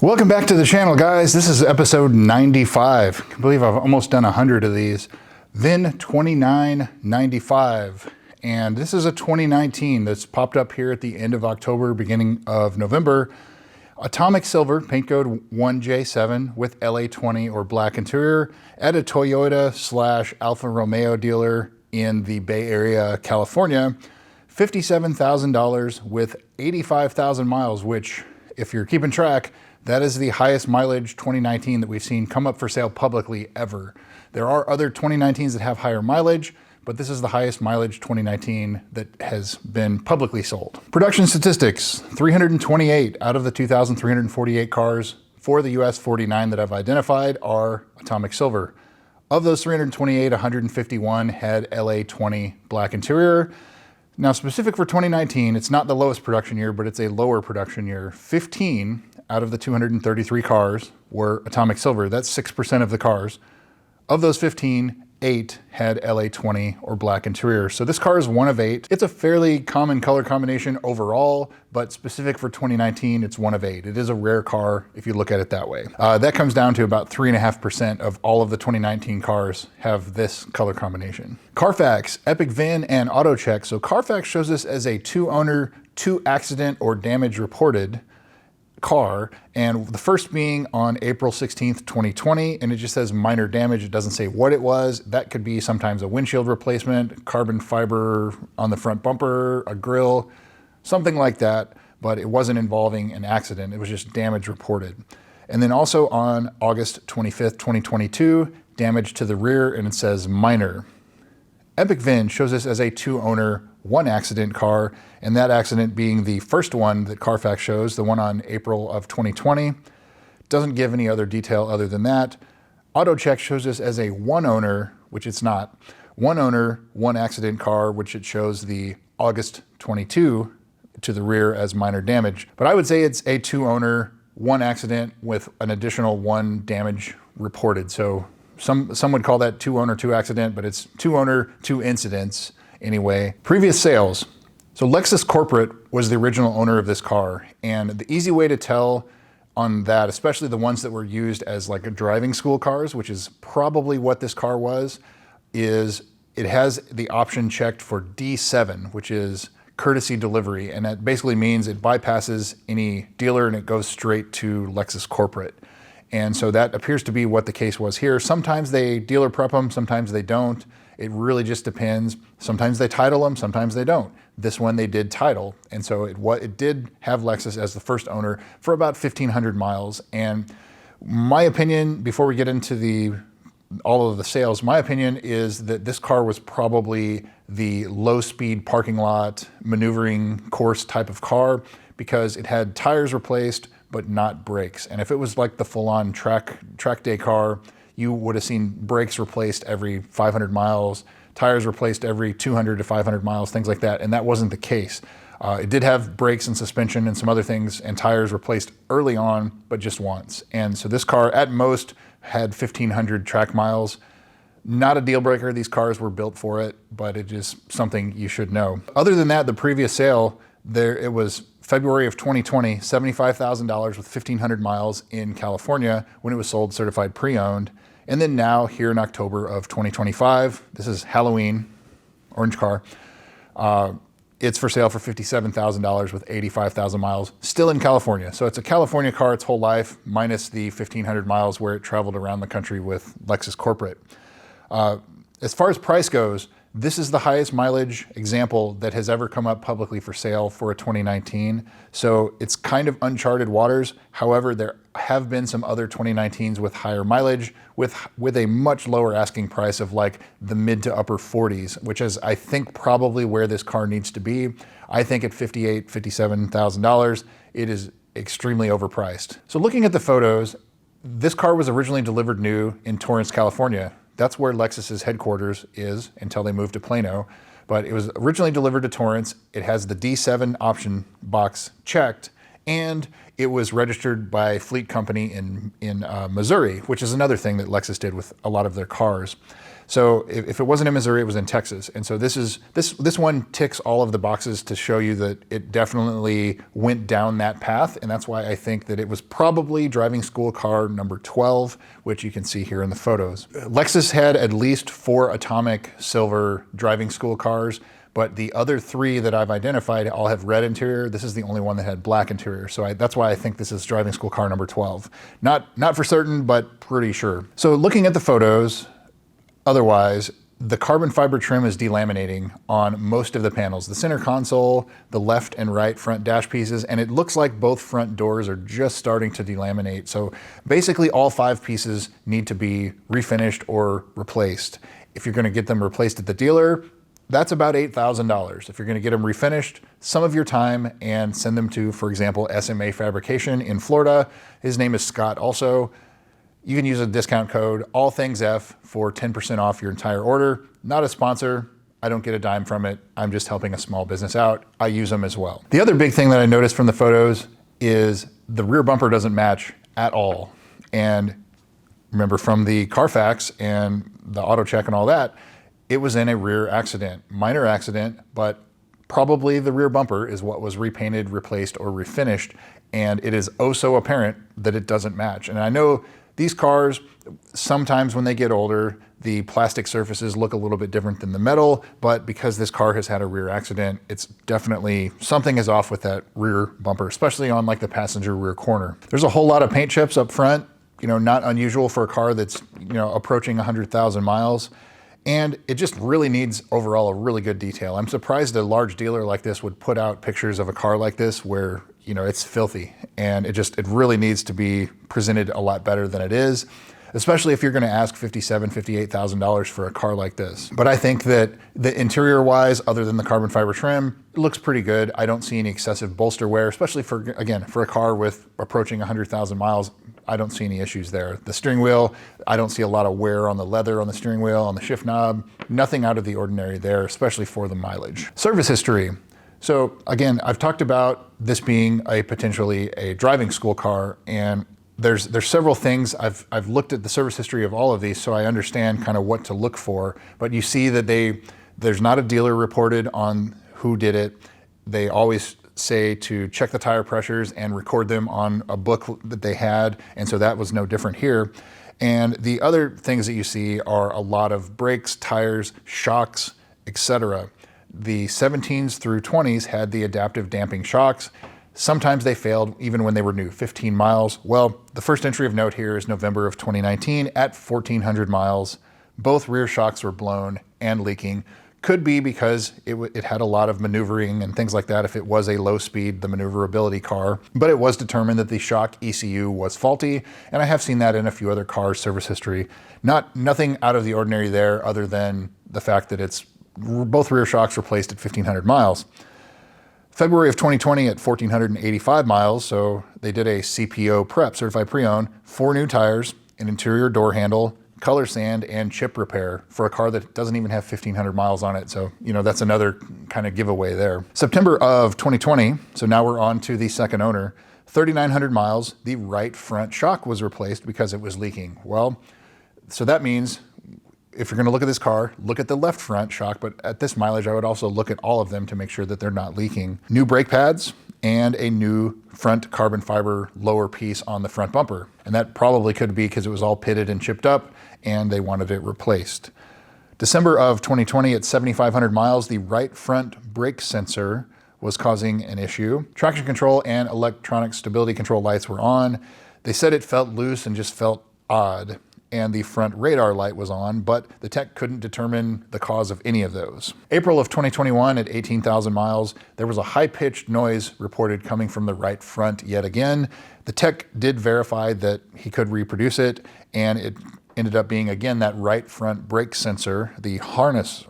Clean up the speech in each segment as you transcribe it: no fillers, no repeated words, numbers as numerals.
Welcome back to the channel, guys. This is episode 95. I can't believe I've almost done 100 of these. VIN 2995. And this is a 2019 that's popped up here at the end of October, beginning of November. Atomic silver, paint code 1J7 with LA20 or black interior at a Toyota/Alfa Romeo dealer in the Bay Area, California. $57,000 with 85,000 miles, which, if you're keeping track, that is the highest mileage 2019 that we've seen come up for sale publicly ever. There are other 2019s that have higher mileage, but this is the highest mileage 2019 that has been publicly sold. Production statistics, 328 out of the 2,348 cars for the US 49 that I've identified are atomic silver. Of those 328, 151 had LA20 black interior. Now, specific for 2019, it's not the lowest production year, but it's a lower production year. 15 out of the 233 cars were atomic silver. That's 6% of the cars. Of those 15, 8 had LA20 or black interior. So this car is one of 8. It's a fairly common color combination overall, but specific for 2019, it's one of 8. It is a rare car if you look at it that way. That comes down to about 3.5% of all of the 2019 cars have this color combination. Carfax, Epic VIN, and AutoCheck. So Carfax shows this as a 2-owner, 2-accident or damage reported car, and the first being on April 16th, 2020, and it just says minor damage. It doesn't say what it was. That could be sometimes a windshield replacement, carbon fiber on the front bumper, a grill, something like that, but it wasn't involving an accident. It was just damage reported. And then also on August 25th, 2022, damage to the rear, and it says minor. Epic VIN shows this as a 2-owner, 1-accident car, and that accident being the first one that Carfax shows, the one on April of 2020. Doesn't give any other detail other than that. AutoCheck shows this as a 1-owner, which it's not. 1-owner, 1-accident car, which it shows the August 22 to the rear as minor damage. But I would say it's a 2-owner, 1-accident with an additional 1 damage reported. So some would call that 2-owner, 2-accident, but it's 2-owner, 2 incidents anyway. Previous sales. So Lexus Corporate was the original owner of this car, and the easy way to tell on that, especially the ones that were used as like a driving school cars, which is probably what this car was, is it has the option checked for D7, which is courtesy delivery, and that basically means it bypasses any dealer and it goes straight to Lexus Corporate. And so that appears to be what the case was here. Sometimes they dealer prep them, sometimes they don't. It really just depends. Sometimes they title them, sometimes they don't. This one they did title, and so it did have Lexus as the first owner for about 1,500 miles. And my opinion, before we get into all of the sales, my opinion is that this car was probably the low-speed parking lot maneuvering course type of car, because it had tires replaced but not brakes. And if it was like the full-on track day car, you would have seen brakes replaced every 500 miles, tires replaced every 200 to 500 miles, things like that, and that wasn't the case. It did have brakes and suspension and some other things and tires replaced early on, but just once. And so this car at most had 1,500 track miles. Not a deal breaker, these cars were built for it, but it is something you should know. Other than that, the previous sale, it was February of 2020, $75,000 with 1,500 miles in California when it was sold certified pre-owned. And then now here in October of 2025, this is Halloween, orange car. It's for sale for $57,000 with 85,000 miles, still in California. So it's a California car its whole life, minus the 1,500 miles where it traveled around the country with Lexus Corporate. As far as price goes, this is the highest mileage example that has ever come up publicly for sale for a 2019. So it's kind of uncharted waters. However, there have been some other 2019s with higher mileage with a much lower asking price of like the mid to upper 40s, which is, I think, probably where this car needs to be. I think at $58,000, $57,000, it is extremely overpriced. So looking at the photos, this car was originally delivered new in Torrance, California. That's where Lexus's headquarters is until they moved to Plano. But it was originally delivered to Torrance. It has the D7 option box checked, and it was registered by Fleet Company in Missouri, which is another thing that Lexus did with a lot of their cars. So if it wasn't in Missouri, it was in Texas. And so this one ticks all of the boxes to show you that it definitely went down that path. And that's why I think that it was probably driving school car number 12, which you can see here in the photos. Lexus had at least 4 atomic silver driving school cars, but the other 3 that I've identified all have red interior. This is the only one that had black interior. So that's why I think this is driving school car number 12. Not for certain, but pretty sure. So looking at the photos, otherwise, the carbon fiber trim is delaminating on most of the panels, the center console, the left and right front dash pieces, and it looks like both front doors are just starting to delaminate. So basically all 5 pieces need to be refinished or replaced. If you're gonna get them replaced at the dealer, that's about $8,000. If you're gonna get them refinished, some of your time and send them to, for example, SMA Fabrication in Florida. His name is Scott also. You can use a discount code, AllThingsF, for 10% off your entire order. Not a sponsor. I don't get a dime from it. I'm just helping a small business out. I use them as well. The other big thing that I noticed from the photos is the rear bumper doesn't match at all. And remember from the Carfax and the auto check and all that, it was in a rear accident, minor accident, but probably the rear bumper is what was repainted, replaced, or refinished. And it is oh so apparent that it doesn't match. And I know these cars, sometimes when they get older, the plastic surfaces look a little bit different than the metal, but because this car has had a rear accident, it's definitely, something is off with that rear bumper, especially on like the passenger rear corner. There's a whole lot of paint chips up front, not unusual for a car that's, approaching 100,000 miles. And it just really needs overall a really good detail. I'm surprised a large dealer like this would put out pictures of a car like this where, it's filthy, and it really needs to be presented a lot better than it is, especially if you're gonna ask $57,000, $58,000 for a car like this. But I think that the interior wise, other than the carbon fiber trim, it looks pretty good. I don't see any excessive bolster wear, especially for a car with approaching 100,000 miles. I don't see any issues there. The steering wheel, I don't see a lot of wear on the leather on the steering wheel, on the shift knob, nothing out of the ordinary there, especially for the mileage. Service history. So again, I've talked about this being potentially a driving school car, and there's several things. I've looked at the service history of all of these, so I understand kind of what to look for, but you see that there's not a dealer reported on who did it. They always say to check the tire pressures and record them on a book that they had, and so that was no different here. And the other things that you see are a lot of brakes, tires, shocks, etc. The 17s through 20s had the adaptive damping shocks. Sometimes they failed even when they were new, 15 miles. Well, the first entry of note here is November of 2019 at 1,400 miles. Both rear shocks were blown and leaking. Could be because it had a lot of maneuvering and things like that if it was a low speed, the maneuverability car, but it was determined that the shock ECU was faulty, and I have seen that in a few other cars' service history. Nothing out of the ordinary there other than the fact that it's both rear shocks replaced at 1,500 miles. February of 2020 at 1,485 miles, so they did a CPO prep, certified pre-owned, 4 new tires, an interior door handle, color sand, and chip repair for a car that doesn't even have 1,500 miles on it. So, that's another kind of giveaway there. September of 2020, so now we're on to the second owner, 3,900 miles, the right front shock was replaced because it was leaking. Well, so that means if you're gonna look at this car, look at the left front shock, but at this mileage, I would also look at all of them to make sure that they're not leaking. New brake pads and a new front carbon fiber lower piece on the front bumper. And that probably could be because it was all pitted and chipped up and they wanted it replaced. December of 2020 at 7,500 miles, the right front brake sensor was causing an issue. Traction control and electronic stability control lights were on. They said it felt loose and just felt odd. And the front radar light was on, but the tech couldn't determine the cause of any of those. April of 2021 at 18,000 miles, there was a high-pitched noise reported coming from the right front yet again. The tech did verify that he could reproduce it, and it ended up being, again, that right front brake sensor. The harness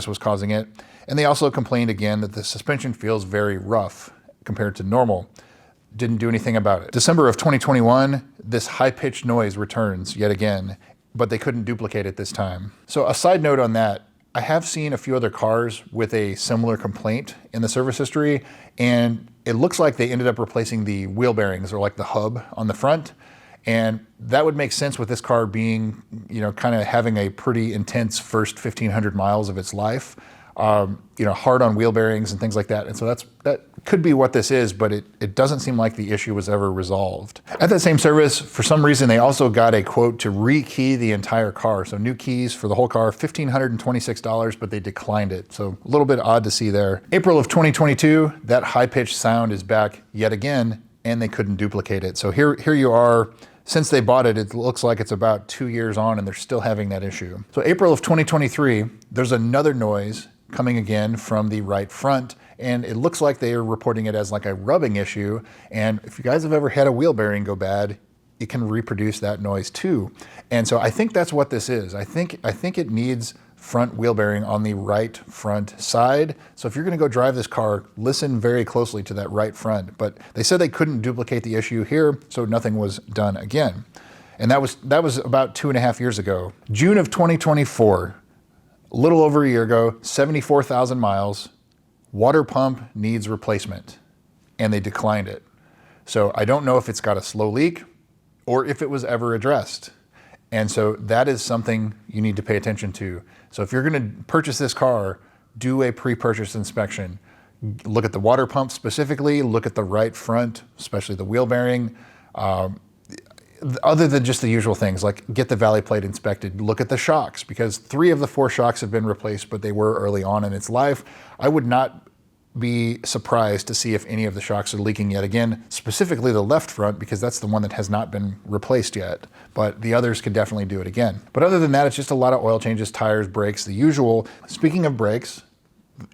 was causing it, and they also complained again that the suspension feels very rough compared to normal. Didn't do anything about it. December of 2021, this high-pitched noise returns yet again, but they couldn't duplicate it this time. So a side note on that, I have seen a few other cars with a similar complaint in the service history, and it looks like they ended up replacing the wheel bearings or like the hub on the front, And that would make sense with this car being, you know, kind of having a pretty intense first 1,500 miles of its life. You know, hard on wheel bearings and things like that. And so that could be what this is, but it doesn't seem like the issue was ever resolved. At that same service, for some reason, they also got a quote to rekey the entire car. So new keys for the whole car, $1,526, but they declined it. So a little bit odd to see there. April of 2022, that high-pitched sound is back yet again, and they couldn't duplicate it. So here you are. Since they bought it, it looks like it's about 2 years on and they're still having that issue. So April of 2023, there's another noise coming again from the right front, and it looks like they are reporting it as like a rubbing issue. And if you guys have ever had a wheel bearing go bad, it can reproduce that noise too. And so I think that's what this is. I think it needs front wheel bearing on the right front side. So if you're gonna go drive this car, listen very closely to that right front. But they said they couldn't duplicate the issue here, so nothing was done again. And that was about 2.5 years ago. June of 2024, a little over a year ago, 74,000 miles, water pump needs replacement, and they declined it. So I don't know if it's got a slow leak or if it was ever addressed. And so that is something you need to pay attention to. So if you're gonna purchase this car, do a pre-purchase inspection. Look at the water pump specifically, look at the right front, especially the wheel bearing. Other than just the usual things, like get the valley plate inspected, look at the shocks, because 3 of the 4 shocks have been replaced, but they were early on in its life. I would not be surprised to see if any of the shocks are leaking yet again, specifically the left front, because that's the one that has not been replaced yet, but the others could definitely do it again. But other than that, it's just a lot of oil changes, tires, brakes, the usual. Speaking of brakes,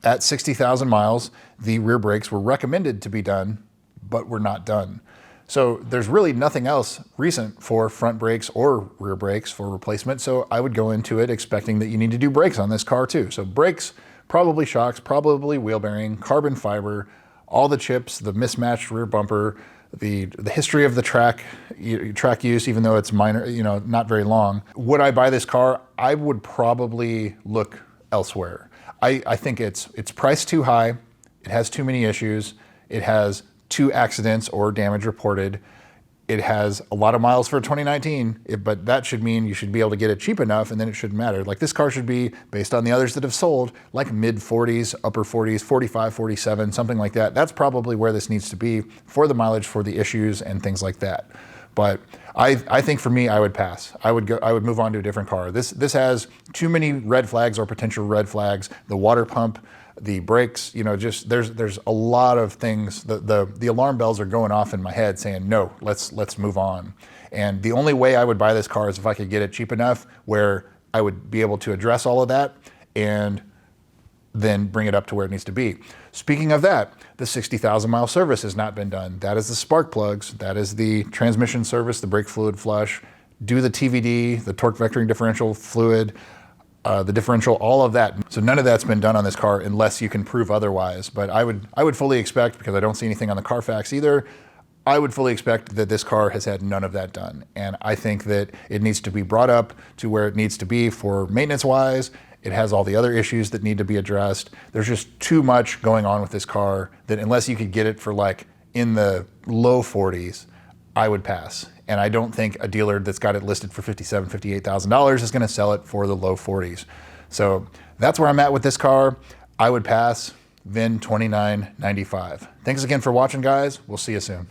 at 60,000 miles, the rear brakes were recommended to be done, but were not done. So there's really nothing else recent for front brakes or rear brakes for replacement. So I would go into it expecting that you need to do brakes on this car too. So brakes, probably shocks, probably wheel bearing, carbon fiber, all the chips, the mismatched rear bumper, the history of the track use, even though it's minor, you know, not very long. Would I buy this car? I would probably look elsewhere. I think it's priced too high. It has too many issues. It has 2 accidents or damage reported. It has a lot of miles for 2019, but that should mean you should be able to get it cheap enough, and then it shouldn't matter. Like this car should be, based on the others that have sold, like mid 40s, upper 40s, 45, 47, something like that. That's probably where this needs to be for the mileage, for the issues and things like that. But I think for me, I would pass. I would move on to a different car. This has too many red flags or potential red flags. The water pump, the brakes, you know, just there's a lot of things. The alarm bells are going off in my head saying, no, let's move on. And the only way I would buy this car is if I could get it cheap enough where I would be able to address all of that and then bring it up to where it needs to be. Speaking of that, the 60,000 mile service has not been done. That is the spark plugs. That is the transmission service, the brake fluid flush, do the TVD, the torque vectoring differential fluid, the differential, all of that. So none of that's been done on this car unless you can prove otherwise. But I would fully expect, because I don't see anything on the Carfax either, I would fully expect that this car has had none of that done. And I think that it needs to be brought up to where it needs to be for maintenance wise. It has all the other issues that need to be addressed. There's just too much going on with this car that unless you could get it for like in the low 40s, I would pass. And I don't think a dealer that's got it listed for $57,000, $58,000 is gonna sell it for the low 40s. So that's where I'm at with this car. I would pass, VIN 2995. Thanks again for watching, guys. We'll see you soon.